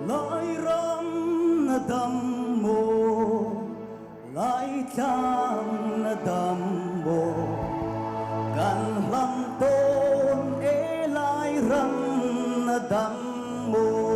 lối rong đầm mồ lại chăng đầm mồ gần lâm tôn ê lại răng đầm mồ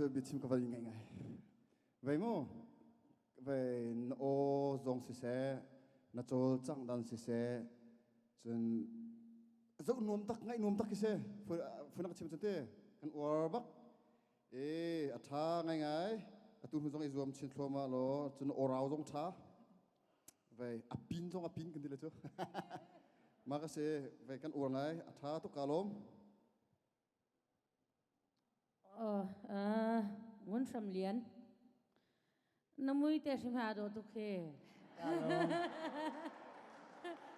tôi bị chim cái ngày ngày vậy mô về ô dòng xì xe nó cho chẳng đàn xì xe chân dẫu nuông tắc cái xe phơi nặng chim chân tê kan uar bak ê tha ngày ngày tu huzong izom chin thoma lo chân orao dong tha về apin trong apin cái gì là chứ mà cái gì về căn uổng này thà tu cả lom muốn sầm liền nó mũi tê sim hà đồ tu khê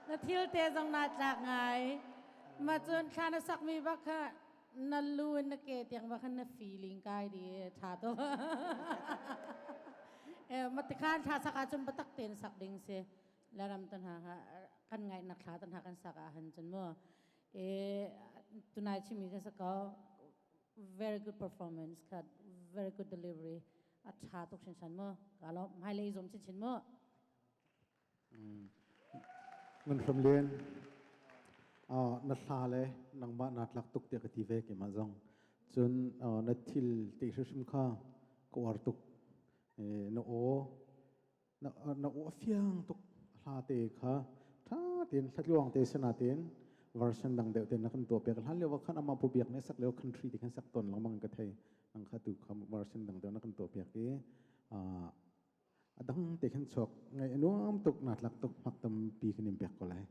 nó thiếu tê dòng nát chạc ngài mà chôn khá nó sắc mi bác ha nó luôn nó kê tiếng bác nó feeling cái đi thà to màติขานชาสักอาจนบัตักเต็นสักดิ่งเสแล้วรำตันหากันไงนักขาตันหากันสักอาหันจนมั่วตุนายชิมีกันสักก็ very good performance ค่ะ very good delivery อัจฉริทุกชิ้นชั้นมั่วกาลไม่เลยจมชิ้นมั่ว มันสำเร็จนัดลาเลยนังบ้านนัดลักตุกเตียกทีเวกิมาจงจนนัดทิลติดชิมข้ากวาดตุกนโอนโอเฟียงตุกลาเตะค่ะถ้าเตียนทัดลวงเตะชนะเตียน version ดังเดียวเตียนนักตัวเปียกหันเรียกว่าขันอามาผู้เปียกในสักเลี้ยว country ที่ขันสักตนหลังมังกรไทยนังข้าตุกคำ version ดังเดียวนักตัวเปียกที่ดังเตะขันชกไงนู้มตุกนัดลักตุกพักตำปีขึ้นเปียกก็เลย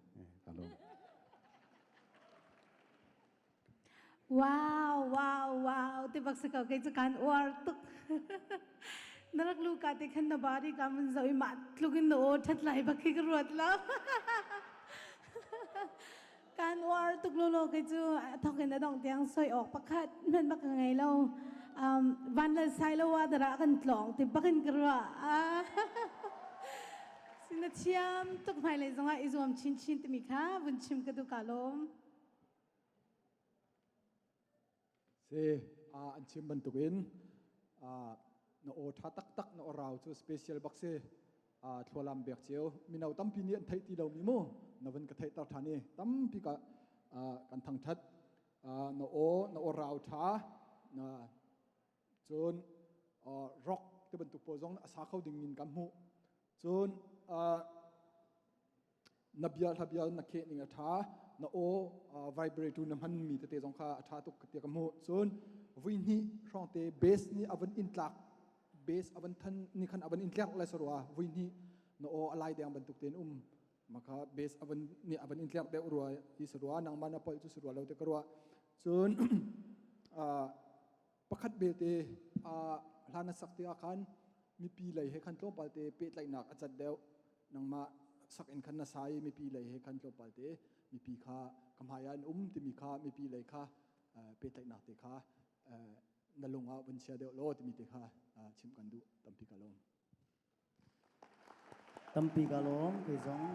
ตลอด wow tibak sa kau kay kan wartuk naraklu ka te khan na bari ka man zoi mat lugin no that lai bakhi garwat la kan wartuk lo kay chu thokin na dong tiang soi ok pakhat men bak ngai lo van la sai lo wa dara kan tlong ti bakin garwa sinachiam tuk mai le zonga izom chin chin ti mi kha bun chim ka du kalom anh chim ban tục in nó ô thà tắc tắc nó rào cho special box thua làm việc chiếu mình nào tâm pin thấy tí đầu mi mô nó vẫn có thấy tao thà nè tâm pi cả căn thằng thắt nó rào thà nó chôn rock cái ban tục po giống sa khâu đình min cam hu chôn nabia na khe ninga tha na o vibrate tu namhan mi te jong kha tha tuk te kam ho chun win hi rong te base ni avan in tlak base avan than ni khan avan in tlak la sorwa win hi na o alai dang ban tuk ten maka base avan ni avan in tlak de urwa hi sorwa nang mana pol chu sorwa lo te karwa chun pakhat bel te hlana sakti akan mi pi lai he khan tlo pal te pe tlai nak achat deu nang ma sak in khan na sai mi pi lai he khan tlo pal te mi pi kha kamhayan ti mi kha mi pi lai kha pe tlai nak te kha nalunga ban sia deu lo ti mi te kha chim kan du tampi kalom tampi kalom ke jong